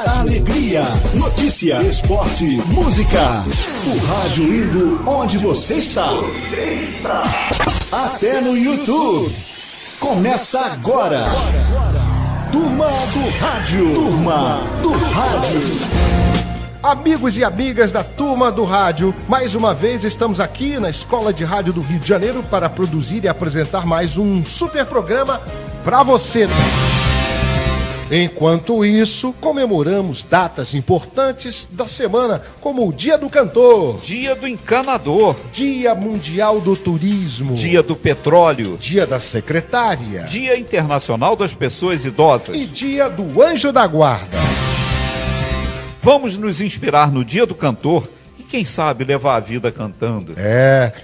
Alegria, notícia, esporte, música. O rádio indo onde você está. Até no YouTube. Começa agora. Turma do Rádio. Turma do Rádio. Amigos e amigas da Turma do Rádio, mais uma vez estamos aqui na Escola de Rádio do Rio de Janeiro para produzir e apresentar mais um super programa para você. Enquanto isso, comemoramos datas importantes da semana, como o Dia do Cantor, Dia do Encanador, Dia Mundial do Turismo, Dia do Petróleo, Dia da Secretária, Dia Internacional das Pessoas Idosas e Dia do Anjo da Guarda. Vamos nos inspirar no Dia do Cantor e, quem sabe, levar a vida cantando.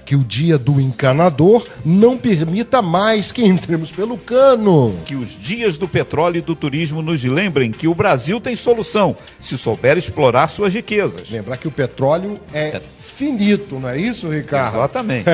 Que o Dia do Encanador não permita mais que entremos pelo cano. Que os dias do petróleo e do turismo nos lembrem que o Brasil tem solução, se souber explorar suas riquezas. Lembrar que o petróleo é finito, não é isso, Ricardo? Exatamente.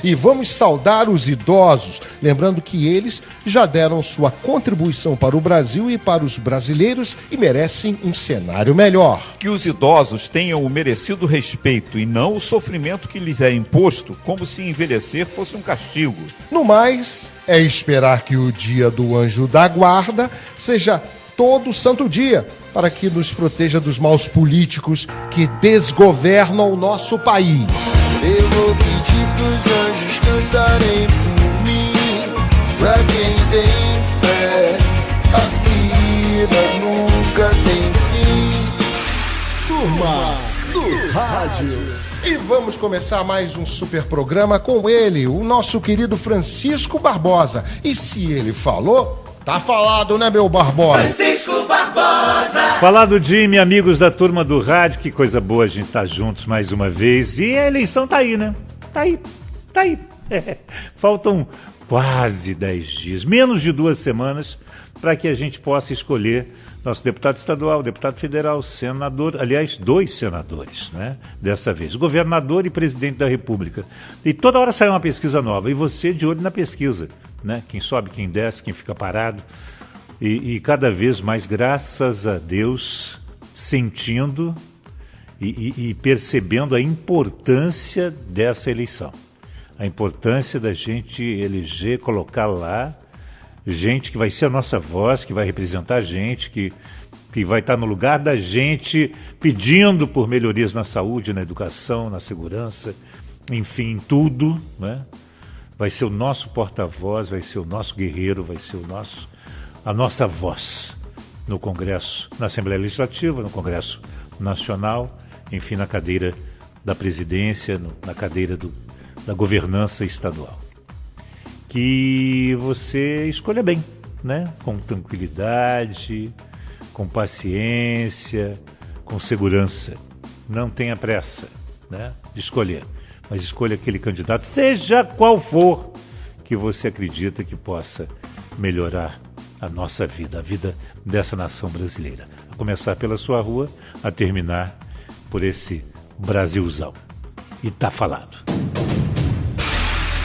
E vamos saudar os idosos, lembrando que eles já deram sua contribuição para o Brasil e para os brasileiros e merecem um cenário melhor. Que os idosos tenham o merecido respeito e não o sofrimento que lhes é imposto, como se envelhecer fosse um castigo. No mais, é esperar que o Dia do Anjo da Guarda seja todo santo dia, para que nos proteja dos maus políticos que desgovernam o nosso país. Eu vou pedir pros anjos cantarem por mim. Pra quem tem fé, a vida nunca tem fim. Turma do Rádio. E vamos começar mais um super programa com ele, o nosso querido Francisco Barbosa. E se ele falou, tá falado, né, meu Barbosa? Francisco Barbosa. Falado, Jimmy, amigos da Turma do Rádio, que coisa boa a gente estar juntos mais uma vez. E a eleição tá aí, né? Tá aí. Faltam quase 10 dias, menos de 2 semanas, para que a gente possa escolher nosso deputado estadual, deputado federal, senador, aliás, 2 senadores, né? Dessa vez, governador e presidente da República. E toda hora sai uma pesquisa nova, e você de olho na pesquisa, né? Quem sobe, quem desce, quem fica parado. E cada vez mais, graças a Deus, sentindo e percebendo a importância dessa eleição. A importância da gente eleger, colocar lá gente que vai ser a nossa voz, que vai representar a gente, que vai estar no lugar da gente, pedindo por melhorias na saúde, na educação, na segurança, enfim, em tudo, né? Vai ser o nosso porta-voz, vai ser o nosso guerreiro, vai ser a nossa voz no Congresso, na Assembleia Legislativa, no Congresso Nacional, enfim, na cadeira da presidência, na cadeira da governança estadual. Que você escolha bem, né? Com tranquilidade, com paciência, com segurança. Não tenha pressa, né, de escolher, mas escolha aquele candidato, seja qual for, que você acredita que possa melhorar a nossa vida, a vida dessa nação brasileira. A começar pela sua rua, a terminar por esse Brasilzão. E tá falado.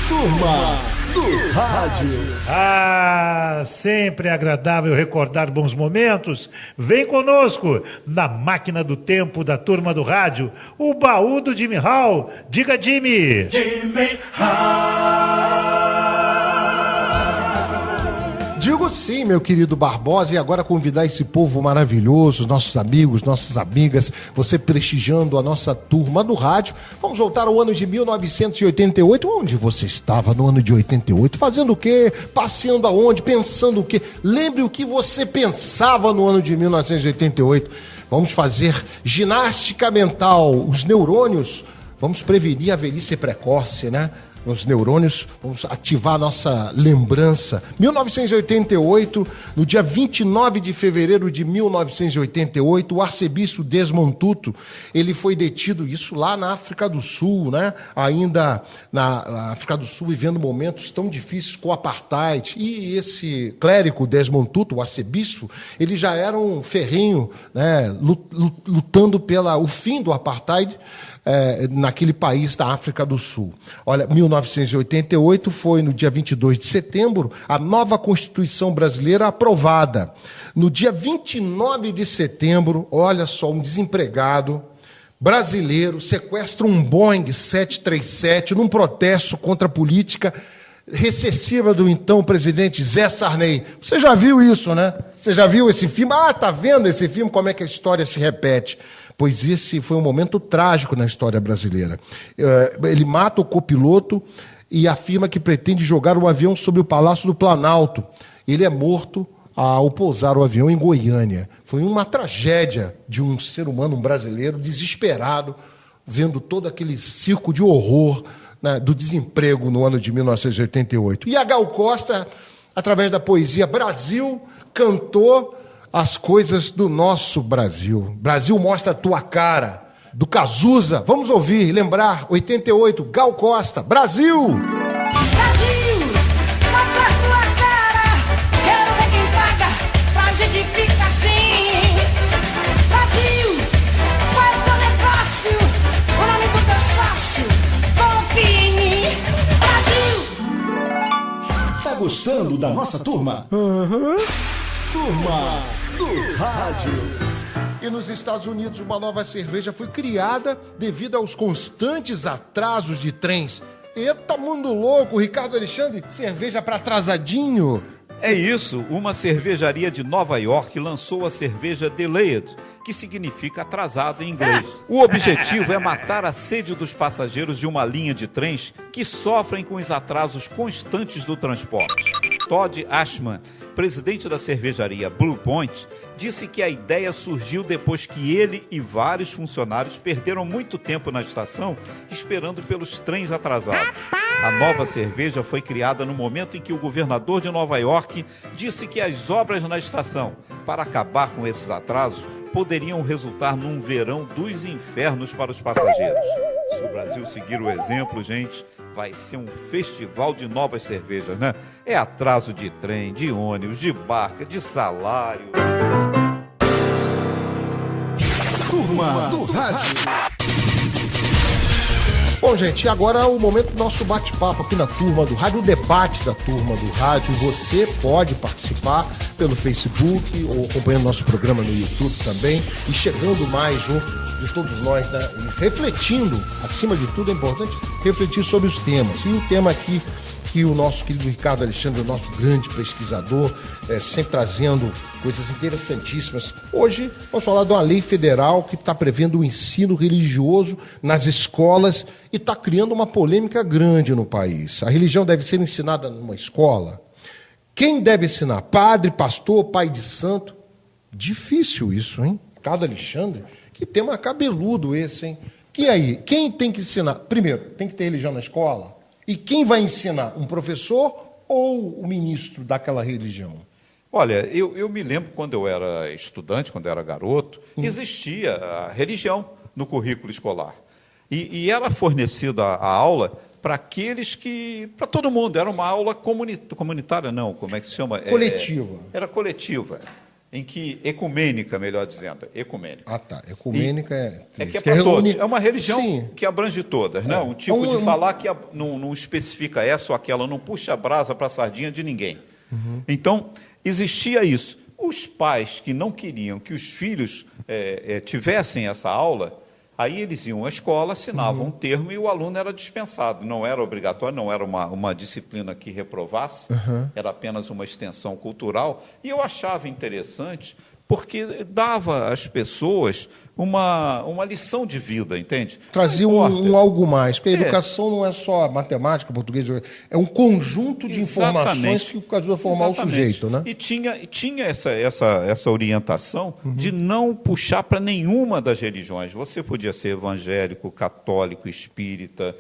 Turma do Rádio. Sempre agradável recordar bons momentos. Vem conosco na máquina do tempo da Turma do Rádio, o baú do Jimmy Hall. Diga, Jimmy. Jimmy Hall. Digo sim, meu querido Barbosa, e agora convidar esse povo maravilhoso, nossos amigos, nossas amigas, você prestigiando a nossa Turma do Rádio. Vamos voltar ao ano de 1988. Onde você estava no ano de 88? Fazendo o quê? Passeando aonde? Pensando o quê? Lembre o que você pensava no ano de 1988. Vamos fazer ginástica mental. Os neurônios, vamos prevenir a velhice precoce, né? Nos neurônios, vamos ativar a nossa lembrança. 1988, no dia 29 de fevereiro de 1988, o arcebispo Desmond Tutu, ele foi detido, isso lá na África do Sul, né? Ainda na África do Sul, vivendo momentos tão difíceis com o apartheid. E esse clérigo Desmond Tutu, o arcebispo, ele já era um ferrenho, né? Lutando pelo fim do apartheid. naquele país da África do Sul. Olha, 1988 foi no dia 22 de setembro, a nova Constituição brasileira aprovada. No dia 29 de setembro, olha só, um desempregado brasileiro sequestra um Boeing 737 num protesto contra a política recessiva do então presidente Zé Sarney. Você já viu isso, né? Você já viu esse filme? Ah, tá vendo esse filme? Como é que a história se repete? Pois esse foi um momento trágico na história brasileira. Ele mata o copiloto e afirma que pretende jogar o avião sobre o Palácio do Planalto. Ele é morto ao pousar o avião em Goiânia. Foi uma tragédia de um ser humano, um brasileiro, desesperado, vendo todo aquele circo de horror, né, do desemprego no ano de 1988. E a Gal Costa, através da poesia Brasil, cantou as coisas do nosso Brasil. Brasil, mostra a tua cara, do Cazuza. Vamos ouvir, lembrar, 88, Gal Costa, Brasil! Brasil, mostra a tua cara, quero ver quem paga, pra gente ficar assim. Brasil, qual é teu negócio, o nome do teu sócio, confia em mim. Brasil! Tá gostando da nossa turma? Turma do Rádio. E nos Estados Unidos, uma nova cerveja foi criada devido aos constantes atrasos de trens. Eita, mundo louco, Ricardo Alexandre, cerveja para atrasadinho. É isso, uma cervejaria de Nova York lançou a cerveja Delayed, que significa atrasado em inglês. O objetivo é matar a sede dos passageiros de uma linha de trens que sofrem com os atrasos constantes do transporte. Todd Ashman, presidente da cervejaria Blue Point, disse que a ideia surgiu depois que ele e vários funcionários perderam muito tempo na estação esperando pelos trens atrasados. A nova cerveja foi criada no momento em que o governador de Nova York disse que as obras na estação, para acabar com esses atrasos, poderiam resultar num verão dos infernos para os passageiros. Se o Brasil seguir o exemplo, gente, vai ser um festival de novas cervejas, né? É atraso de trem, de ônibus, de barca, de salário. Turma do Rádio. Bom, gente, agora é o momento do nosso bate-papo aqui na Turma do Rádio, o debate da Turma do Rádio. Você pode participar pelo Facebook ou acompanhando nosso programa no YouTube também e chegando mais junto de todos nós, né? E refletindo, acima de tudo é importante refletir sobre os temas. E o tema aqui que o nosso querido Ricardo Alexandre, o nosso grande pesquisador, sempre trazendo coisas interessantíssimas. Hoje vamos falar de uma lei federal que está prevendo o ensino religioso nas escolas e está criando uma polêmica grande no país. A religião deve ser ensinada numa escola? Quem deve ensinar? Padre, pastor, pai de santo? Difícil isso, hein? Ricardo Alexandre, que tema cabeludo esse, hein? E aí, quem tem que ensinar? Primeiro, tem que ter religião na escola? E quem vai ensinar? Um professor ou o ministro daquela religião? Olha, eu me lembro quando eu era estudante, quando eu era garoto, existia a religião no currículo escolar. E era fornecida a aula para aqueles que... para todo mundo. Era uma aula comunitária, não, como é que se chama? Coletiva. Era coletiva. Em que, ecumênica, melhor dizendo, ecumênica. Ah, tá. Ecumênica é que é para todos. É uma religião Sim. que abrange todas, né? Um tipo de falar que não especifica essa ou aquela, não puxa a brasa para a sardinha de ninguém. Então, existia isso. Os pais que não queriam que os filhos tivessem essa aula, aí eles iam à escola, assinavam um termo e o aluno era dispensado. Não era obrigatório, não era uma disciplina que reprovasse, era apenas uma extensão cultural. E eu achava interessante porque dava às pessoas uma lição de vida, entende? Trazia um algo mais, porque a educação não é só matemática, português, é um conjunto de informações que ajuda a formar o sujeito, né? E tinha essa orientação de não puxar para nenhuma das religiões. Você podia ser evangélico, católico, espírita,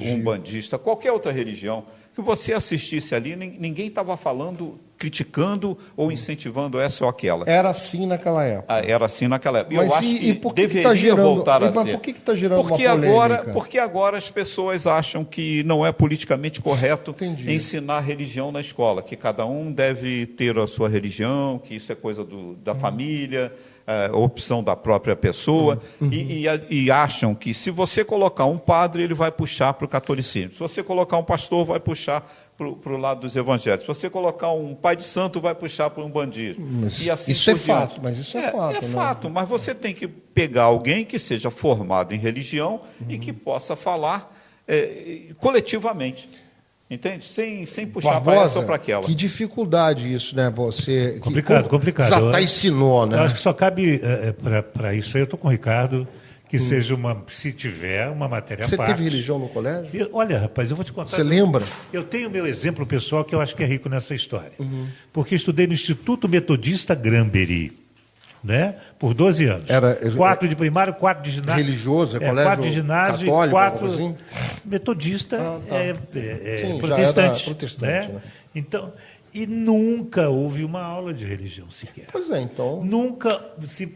umbandista, qualquer outra religião, que você assistisse ali, ninguém estava falando criticando ou incentivando essa ou aquela. Era assim naquela época. Era assim naquela época. Mas Eu acho e que por que deveria tá gerando, voltar a mas ser. por que está gerando Porque uma polêmica? porque agora as pessoas acham que não é politicamente correto Entendi. ensinar religião na escola, que cada um deve ter a sua religião, que isso é coisa da família, opção da própria pessoa, e acham que se você colocar um padre, ele vai puxar para o catolicismo. Se você colocar um pastor, vai puxar para o lado dos evangélicos. Se você colocar um pai de santo, vai puxar para um bandido. E assim isso é por diante. fato, mas isso é fato. É né? fato, mas você tem que pegar alguém que seja formado em religião e que possa falar coletivamente. Entende? Sem puxar para essa ou para aquela. Que dificuldade isso, né? Você Complicado. Zatá ensinou, né? Eu acho que só cabe para isso aí, eu estou com o Ricardo, que seja se tiver uma matéria à Você parte. teve religião no colégio? Olha, rapaz, eu vou te contar. Você lembra? Eu tenho meu exemplo pessoal que eu acho que é rico nessa história. Porque eu estudei no Instituto Metodista Granbury, né? Por 12 anos. 4 de primário, 4 de ginásio. Religioso, colégio 4 de ginásio católico, e 4 assim? Metodista Sim, já protestante. era protestante, né? Então, e nunca houve uma aula de religião sequer. Pois é, então... Nunca se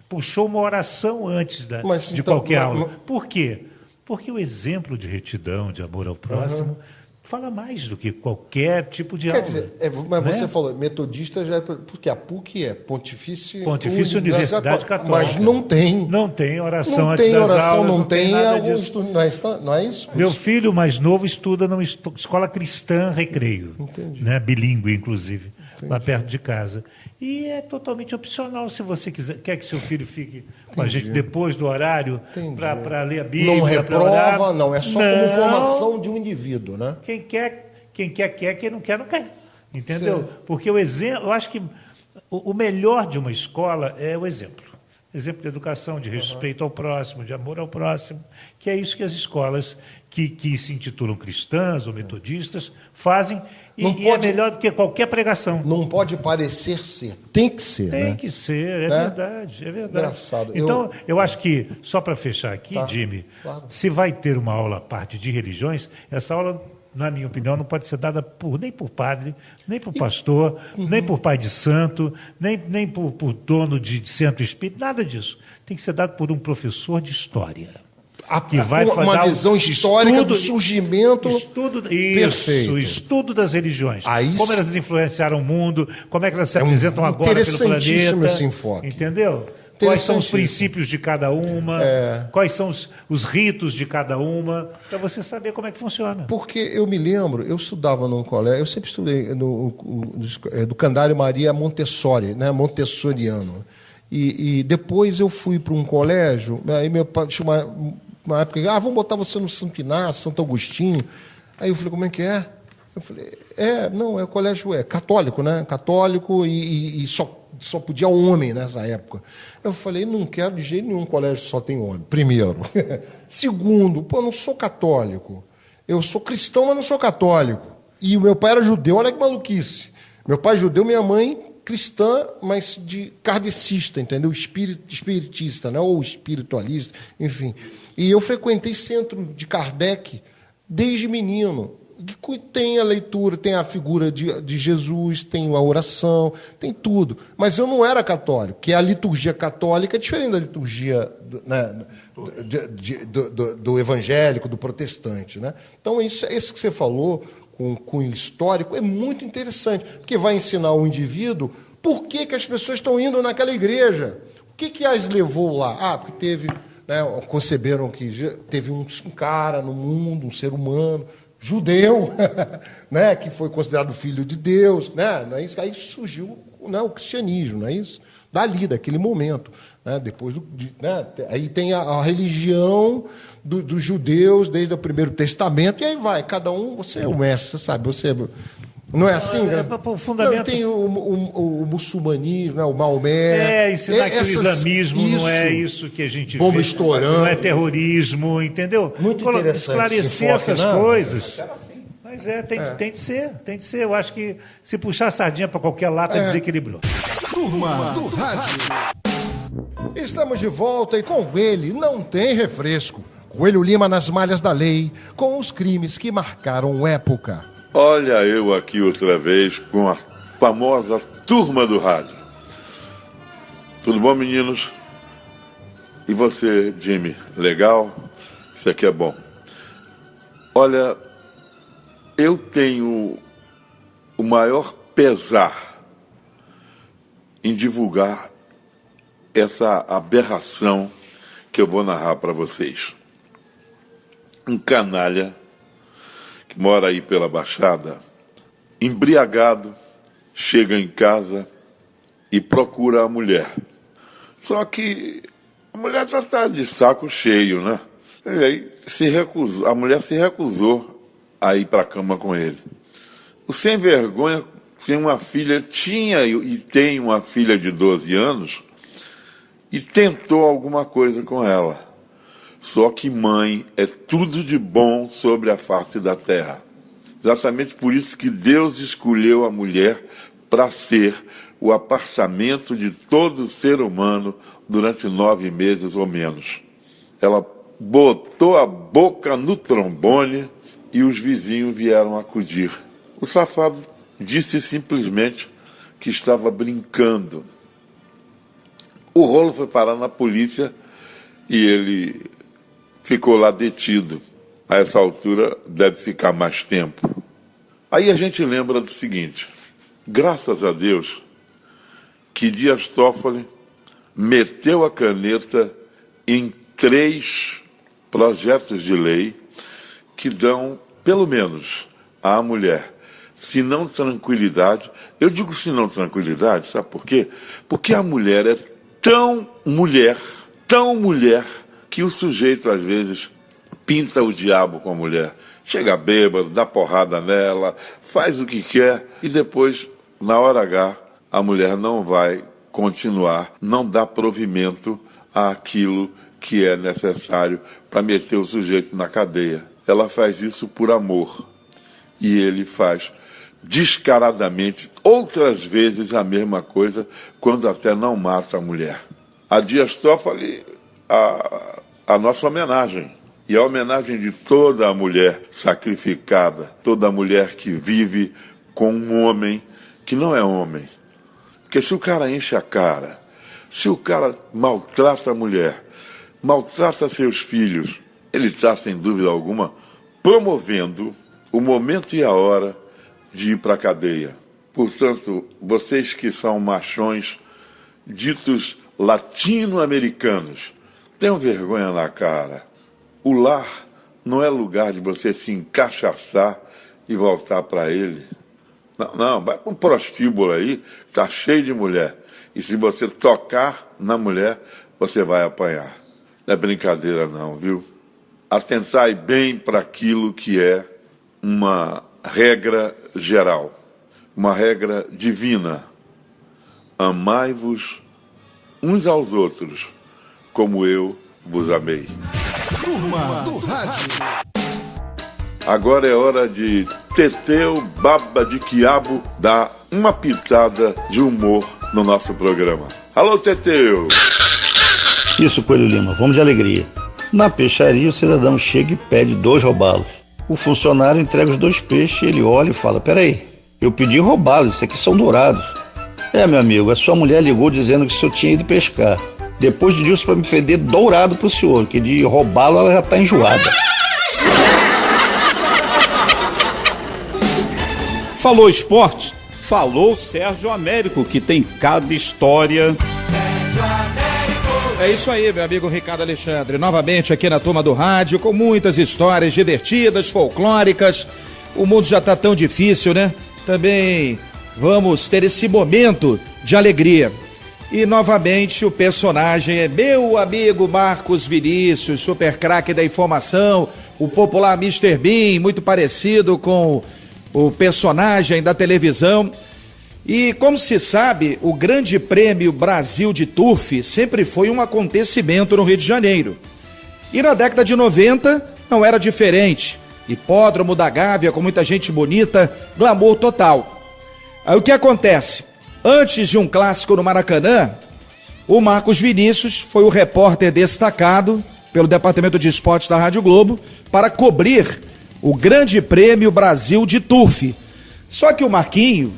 puxou uma oração antes de então, qualquer aula. Por quê? Porque o exemplo de retidão, de amor ao próximo, fala mais do que qualquer tipo de aula. Quer dizer, mas você falou, metodista já é... Porque a PUC é Pontifícia Universidade Católica. Mas não tem. Não tem oração Não antes tem das oração, aulas, não tem nada algum disso. estudo, não é isso? Meu filho mais novo estuda numa escola cristã Recreio, né, bilíngue, inclusive, lá perto de casa. E é totalmente opcional se você quer que seu filho fique com a gente depois do horário para ler a Bíblia. Não reprova, orar. não. É só como formação de um indivíduo, né? Quem quer, quem não quer. Entendeu? Sim. Porque o exemplo, eu acho que o melhor de uma escola é o exemplo. Exemplo de educação, de respeito ao próximo, de amor ao próximo, que é isso que as escolas que se intitulam cristãs ou metodistas fazem, e é melhor do que qualquer pregação. Não pode parecer ser, tem que ser, Tem né? que ser, é Né? verdade. Engraçado. Então, eu acho que, só para fechar aqui, Jimmy, claro. se vai ter uma aula à parte de religiões, essa aula, na minha opinião, não pode ser dada nem por padre, nem por pastor, nem por pai de santo, nem por dono de centro espírita, nada disso. Tem que ser dado por um professor de história. Que vai uma dar visão histórica do surgimento. Estudo das religiões. Aí como elas influenciaram o mundo, como é que elas se apresentam agora pelo interessantíssimo planeta. esse enfoque. Entendeu? Quais são os princípios de cada uma, quais são os ritos de cada uma, para você saber como é que funciona. Porque eu me lembro, eu estudava num colégio, eu sempre estudei do Candário Maria Montessori, né, montessoriano. E depois eu fui para um colégio, aí meu pai tinha uma época, vamos botar você no Santo Inácio, Santo Agostinho. Aí eu falei, como é que é? Eu falei, o colégio católico, né? Católico e só podia homem nessa época. Eu falei, não quero de jeito nenhum colégio só tem homem, primeiro. Segundo, eu não sou católico. Eu sou cristão, mas não sou católico. E o meu pai era judeu, olha que maluquice. Meu pai é judeu, minha mãe cristã, mas de kardecista, entendeu? Espiritista, né? Ou espiritualista, enfim. E eu frequentei centro de Kardec desde menino. Que tem a leitura, tem a figura de Jesus, tem a oração, tem tudo. Mas eu não era católico, que a liturgia católica é diferente da liturgia do evangélico, do protestante. Né? Então, esse que você falou, com cunho histórico, é muito interessante, porque vai ensinar o indivíduo por que as pessoas estão indo naquela igreja. O que as levou lá? Porque teve, né, conceberam que teve um cara no mundo, um ser humano, judeu, né, que foi considerado filho de Deus, né, não é isso? Aí surgiu, né, o cristianismo, não é isso? Dali, daquele momento. Né, depois aí tem a religião dos judeus desde o Primeiro Testamento, e aí vai, cada um, você é o mestre, você sabe, você não é assim? O fundamento... Tem o muçulmanismo, né, o Maomé. Ensinar que o islamismo não é isso que a gente vê. Estourando. Não é terrorismo, entendeu? Muito interessante. Esclarecer essas coisas. Mas tem de ser. Eu acho que se puxar a sardinha para qualquer lata, desequilibrou. Turma do Rádio. Estamos de volta e com ele não tem refresco. Coelho Lima nas malhas da lei, com os crimes que marcaram época. Olha eu aqui outra vez com a famosa turma do rádio. Tudo bom, meninos? E você, Jimmy? Legal? Isso aqui é bom. Olha, eu tenho o maior pesar em divulgar essa aberração que eu vou narrar para vocês. Um canalha que mora aí pela Baixada, embriagado, chega em casa e procura a mulher. Só que a mulher já está de saco cheio, né? E aí a mulher se recusou a ir para a cama com ele. O sem vergonha tinha e tem uma filha de 12 anos e tentou alguma coisa com ela. Só que mãe é tudo de bom sobre a face da terra. Exatamente por isso que Deus escolheu a mulher para ser o apartamento de todo ser humano durante 9 meses ou menos. Ela botou a boca no trombone e os vizinhos vieram acudir. O safado disse simplesmente que estava brincando. O rolo foi parar na polícia e ele ficou lá detido. A essa altura deve ficar mais tempo. Aí a gente lembra do seguinte: graças a Deus que Dias Toffoli meteu a caneta em 3 projetos de lei que dão, pelo menos, à mulher, se não tranquilidade. Eu digo se não tranquilidade, sabe por quê? Porque a mulher é tão mulher, que o sujeito, às vezes, pinta o diabo com a mulher. Chega bêbado, dá porrada nela, faz o que quer e depois, na hora H, a mulher não vai continuar, não dá provimento àquilo que é necessário para meter o sujeito na cadeia. Ela faz isso por amor. E ele faz descaradamente, outras vezes a mesma coisa, quando até não mata a mulher. A Dias Toffoli, a nossa homenagem. E a homenagem de toda a mulher sacrificada, toda a mulher que vive com um homem que não é homem. Porque se o cara enche a cara, se o cara maltrata a mulher, maltrata seus filhos, ele está, sem dúvida alguma, promovendo o momento e a hora de ir para a cadeia. Portanto, vocês que são machões ditos latino-americanos, tenham vergonha na cara. O lar não é lugar de você se encaixaçar e voltar para ele. Não, vai para um prostíbulo aí, está cheio de mulher. E se você tocar na mulher, você vai apanhar. Não é brincadeira não, viu? Atentai bem para aquilo que é uma regra geral, uma regra divina. Amai-vos uns aos outros, como eu vos amei. Turma do Rádio. Agora é hora de Teteu Baba de Quiabo dar uma pitada de humor no nosso programa. Alô, Teteu! Isso, Coelho Lima, vamos de alegria. Na peixaria, o cidadão chega e pede 2 robalos. O funcionário entrega os 2 peixes e ele olha e fala: peraí, eu pedi robalos, isso aqui são dourados. Meu amigo, a sua mulher ligou dizendo que o senhor tinha ido pescar. Depois disso, para me feder dourado pro senhor, que de roubá-lo ela já tá enjoada. Falou esporte? Falou Sérgio Américo, que tem cada história. É isso aí, meu amigo Ricardo Alexandre. Novamente aqui na Turma do Rádio, com muitas histórias divertidas, folclóricas. O mundo já tá tão difícil, né? Também vamos ter esse momento de alegria. E novamente o personagem é meu amigo Marcos Vinícius, super craque da informação, o popular Mr. Bean, muito parecido com o personagem da televisão. E como se sabe, o Grande Prêmio Brasil de Turf sempre foi um acontecimento no Rio de Janeiro. E na década de 90 não era diferente. Hipódromo da Gávea com muita gente bonita, glamour total. Aí o que acontece? Antes de um clássico no Maracanã, o Marcos Vinícius foi o repórter destacado pelo Departamento de Esportes da Rádio Globo para cobrir o Grande Prêmio Brasil de Turf. Só que o Marquinho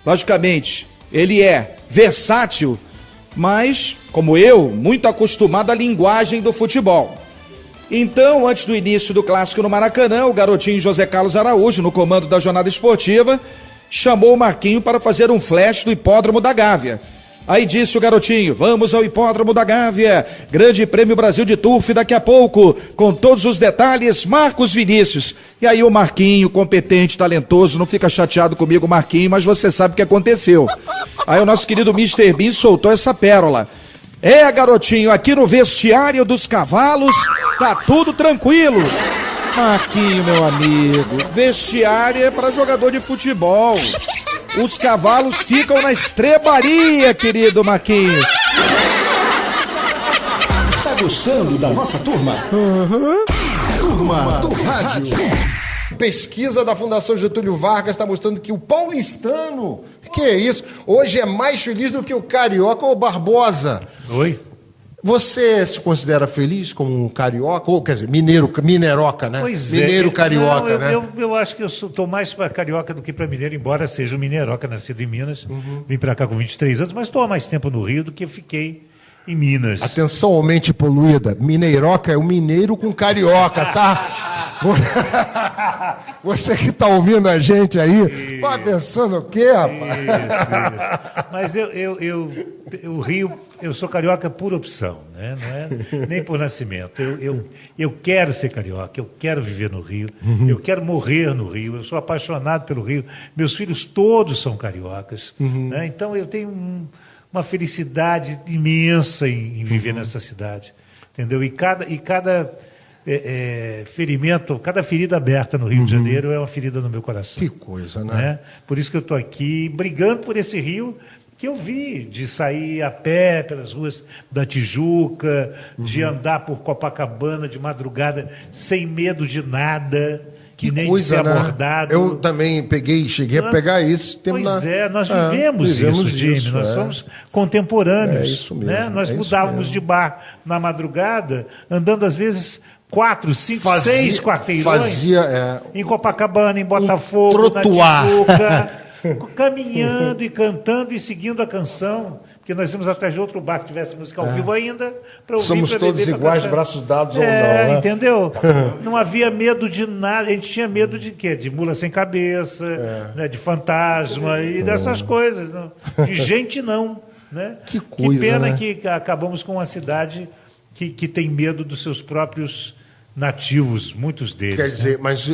logicamente, ele é versátil, mas, como eu, muito acostumado à linguagem do futebol. Então, antes do início do clássico no Maracanã, o garotinho José Carlos Araújo, no comando da jornada esportiva, chamou o Marquinho para fazer um flash do Hipódromo da Gávea. Aí disse o garotinho: vamos ao Hipódromo da Gávea, Grande Prêmio Brasil de Turf daqui a pouco, com todos os detalhes, Marcos Vinícius. E aí o Marquinho, competente, talentoso, não fica chateado comigo, Marquinho, mas você sabe o que aconteceu. Aí o nosso querido Mr. Bean soltou essa pérola. Garotinho, aqui no vestiário dos cavalos, tá tudo tranquilo. Marquinho, meu amigo, vestiário é para jogador de futebol. Os cavalos ficam na estrebaria, querido Marquinho. Tá gostando da nossa turma? Turma do Rádio. Pesquisa da Fundação Getúlio Vargas está mostrando que o paulistano, que é isso, hoje é mais feliz do que o carioca ou Barbosa. Oi? Você se considera feliz como um carioca? Ou, quer dizer, mineroca, né? Pois mineiro carioca, não, né? Eu acho que eu estou mais para carioca do que para mineiro, embora seja um mineroca, nascido em Minas. Vim para cá com 23 anos, mas estou há mais tempo no Rio do que eu fiquei em Minas. Atenção, mente poluída. Mineiroca é o mineiro com carioca, tá? Você que está ouvindo a gente aí, vai pensando o quê, rapaz? Isso. Mas o Rio, eu sou carioca por opção, né? Não é nem por nascimento. Eu quero ser carioca, eu quero viver no Rio, eu quero morrer no Rio, eu sou apaixonado pelo Rio. Meus filhos todos são cariocas, né? Então eu tenho uma felicidade imensa em viver nessa cidade, entendeu? E cada ferimento, cada ferida aberta no Rio de Janeiro é uma ferida no meu coração. Que coisa, né? Por isso que eu estou aqui brigando por esse Rio que eu vi, de sair a pé pelas ruas da Tijuca, de andar por Copacabana de madrugada sem medo de nada, que nem coisa, de ser né? abordado. Eu também cheguei a pegar isso. Nós vivemos isso, Jimmy. Nós somos contemporâneos. É isso mesmo. Né? Nós mudávamos de bar na madrugada, andando às vezes 4, 5, 6 quarteirões em Copacabana, em Botafogo, na Tijuca, caminhando e cantando e seguindo a canção, porque nós íamos atrás de outro bar que tivesse música ao vivo ainda, para ouvir. Somos todos iguais, braços dados ou não, né? Entendeu? Não havia medo de nada, a gente tinha medo de quê? De mula sem cabeça, né? De fantasma e dessas coisas. Não. De gente não. Né? Que coisa, que pena, né? que acabamos com uma cidade que tem medo dos seus próprios nativos, muitos deles. Quer dizer, mas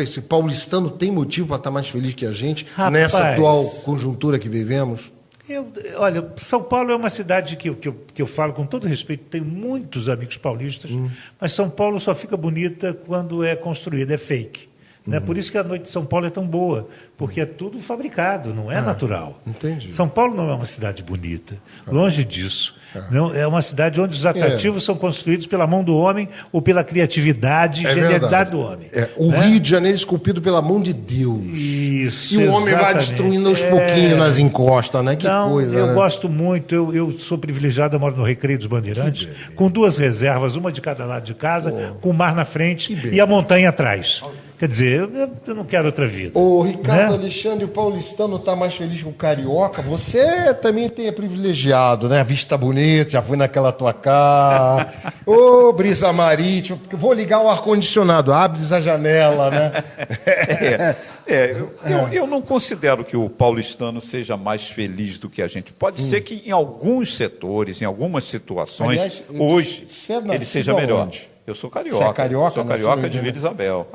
esse paulistano tem motivo para estar mais feliz que a gente, Rapaz, nessa atual conjuntura que vivemos? Olha, São Paulo é uma cidade que eu falo com todo respeito, tenho muitos amigos paulistas, mas São Paulo só fica bonita quando é construída, é fake. Né? Por isso que a noite de São Paulo é tão boa, porque é tudo fabricado, não é natural. Entendi. São Paulo não é uma cidade bonita, longe disso. Não, é uma cidade onde os atrativos são construídos pela mão do homem ou pela criatividade e genialidade do homem. O Rio de Janeiro é esculpido pela mão de Deus. Isso, e o homem vai destruindo aos pouquinhos nas encostas, né? Que coisa, eu né? gosto muito, eu sou privilegiado, eu moro no Recreio dos Bandeirantes, com 2 reservas, uma de cada lado de casa, com o mar na frente e a montanha atrás. Quer dizer, eu não quero outra vida. Ô, Ricardo né? Alexandre, o paulistano está mais feliz que o carioca. Você também é privilegiado, né? A vista bonita, já fui naquela tua casa. Ô, brisa marítima. Vou ligar o ar-condicionado, abre a janela, né? Eu não considero que o paulistano seja mais feliz do que a gente. Pode ser que em alguns setores, em algumas situações, Aliás, hoje, ele seja melhor. Onde? Eu sou carioca. Você é carioca? Sou carioca de Vila Isabel.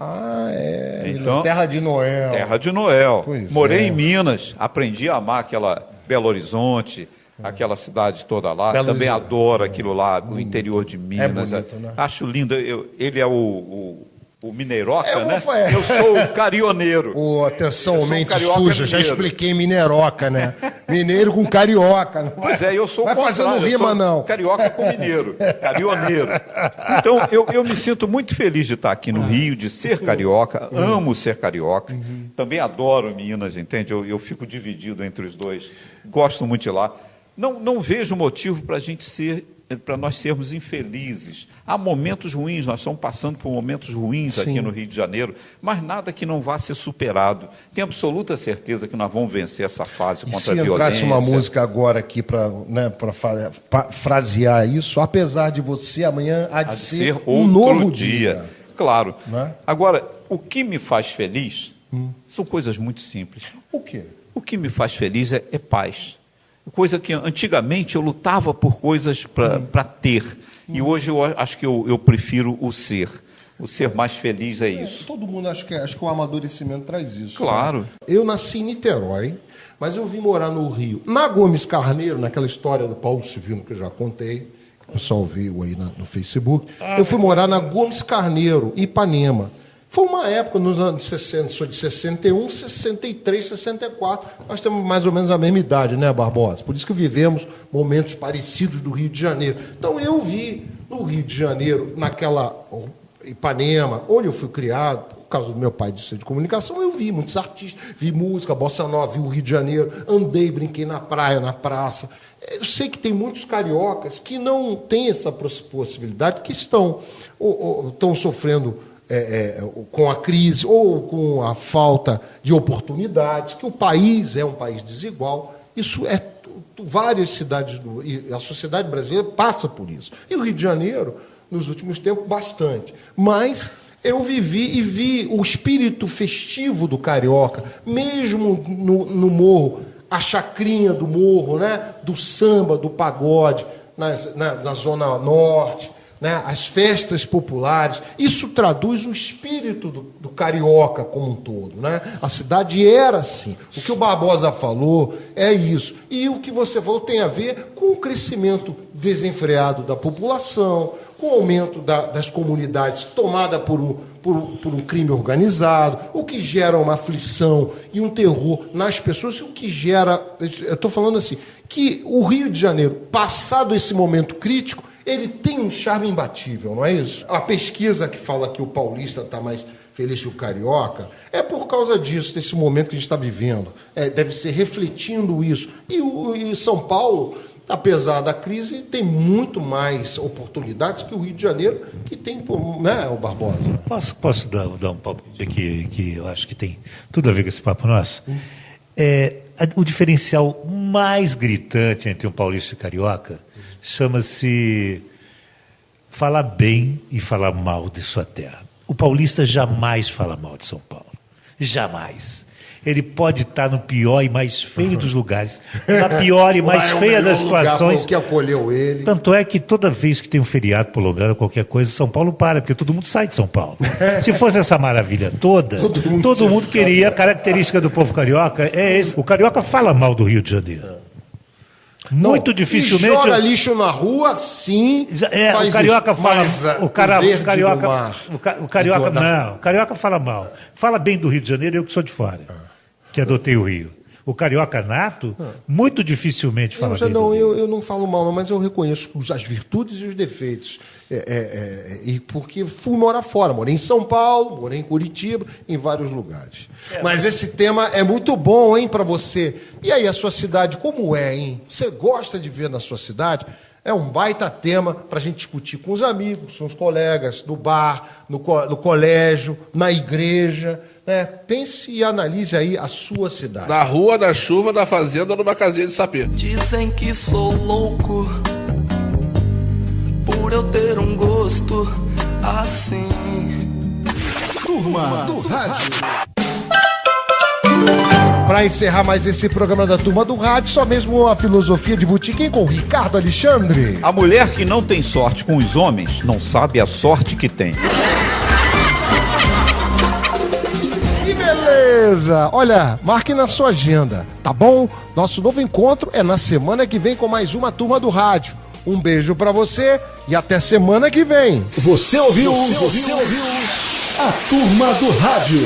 Então, terra de Noel. Terra de Noel. Pois Morei em Minas, aprendi a amar aquela Belo Horizonte, aquela cidade toda lá. Também adoro aquilo lá, o interior de Minas. Bonito, né? Acho lindo. Ele é o mineiroca, né? Rafael. Eu sou o carioneiro. Atenção, mente carioca suja. Já mineiro. expliquei mineiroca, né? Mineiro com carioca. Não Pois eu sou o vai contrário. fazendo rima, eu sou não. Carioca com mineiro. Carioneiro. Então, eu me sinto muito feliz de estar aqui no Rio, de ser carioca. Amo ser carioca. Também adoro Minas, entende? Eu fico dividido entre os dois. Gosto muito de lá. Não vejo motivo para a gente ser para nós sermos infelizes. Há momentos ruins, nós estamos passando por momentos ruins aqui no Rio de Janeiro, mas nada que não vá ser superado. Tenho absoluta certeza que nós vamos vencer essa fase contra a violência. Se entrasse uma música agora aqui para frasear isso, apesar de você, amanhã há de ser um novo dia. Claro. Né? Agora, o que me faz feliz são coisas muito simples. O quê? O que me faz feliz é paz. Coisa que antigamente eu lutava por coisas para ter. E hoje eu acho que eu prefiro o ser. O ser mais feliz é isso. Todo mundo acho que o amadurecimento traz isso. Claro. Né? Eu nasci em Niterói, mas eu vim morar no Rio. Na Gomes Carneiro, naquela história do Paulo Silvino que eu já contei, que o pessoal viu aí no Facebook, eu fui morar na Gomes Carneiro, Ipanema. Foi uma época, nos anos 60, sou de 61, 63, 64. Nós temos mais ou menos a mesma idade, né, Barbosa? Por isso que vivemos momentos parecidos do Rio de Janeiro. Então, eu vi no Rio de Janeiro, naquela Ipanema, onde eu fui criado, por causa do meu pai de ciência de comunicação, eu vi muitos artistas, vi música, bossa nova, vi o Rio de Janeiro, andei, brinquei na praia, na praça. Eu sei que tem muitos cariocas que não têm essa possibilidade, que estão sofrendo com a crise ou com a falta de oportunidades, que o país é um país desigual. Isso é várias cidades, a sociedade brasileira passa por isso. E o Rio de Janeiro, nos últimos tempos, bastante. Mas eu vivi e vi o espírito festivo do carioca, mesmo no morro, a chacrinha do morro, né? Do samba, do pagode, na Zona Norte, né, as festas populares. Isso traduz o espírito do carioca como um todo. Né? A cidade era assim. O que o Barbosa falou é isso. E o que você falou tem a ver com o crescimento desenfreado da população, com o aumento das comunidades tomada por um crime organizado, o que gera uma aflição e um terror nas pessoas, o que gera... Eu estou falando assim, que o Rio de Janeiro, passado esse momento crítico, ele tem um charme imbatível, não é isso? A pesquisa que fala que o paulista está mais feliz que o carioca é por causa disso, desse momento que a gente está vivendo. Deve ser refletindo isso. E São Paulo, apesar da crise, tem muito mais oportunidades que o Rio de Janeiro, que tem, né, o Barbosa? Posso dar um papo que eu acho que tem tudo a ver com esse papo nosso? O diferencial mais gritante entre um paulista e carioca chama-se falar bem e falar mal de sua terra. O paulista jamais fala mal de São Paulo. Jamais. Ele pode estar no pior e mais feio dos lugares, na pior e mais feia das situações. Foi o que acolheu ele. Tanto é que toda vez que tem um feriado prolongado ou qualquer coisa, São Paulo para, porque todo mundo sai de São Paulo. Se fosse essa maravilha toda, todo mundo queria. A característica do povo carioca é esse. O carioca fala mal do Rio de Janeiro. Muito dificilmente. Joga lixo na rua, sim. O carioca fala. O carioca fala mal. Fala bem do Rio de Janeiro, eu que sou de fora, que adotei o Rio. O carioca nato, muito dificilmente fala bem. Eu não falo mal, não, mas eu reconheço as virtudes e os defeitos. E porque fui morar fora, morei em São Paulo, morei em Curitiba, em vários lugares. Mas esse tema é muito bom, hein, para você. E aí, a sua cidade, como é, hein? Você gosta de ver na sua cidade? É um baita tema para a gente discutir com os amigos, com os colegas, no bar, no colégio, na igreja. Né? Pense e analise aí a sua cidade. Na rua, na chuva, na fazenda ou numa casinha de sapê. Dizem que sou louco por eu ter um gosto assim. Turma do Rádio. Para encerrar mais esse programa da Turma do Rádio, só mesmo a filosofia de botequim com o Ricardo Alexandre. A mulher que não tem sorte com os homens não sabe a sorte que tem. Que beleza! Olha, marque na sua agenda, tá bom? Nosso novo encontro é na semana que vem com mais uma Turma do Rádio. Um beijo pra você e até semana que vem. Você ouviu a Turma do Rádio.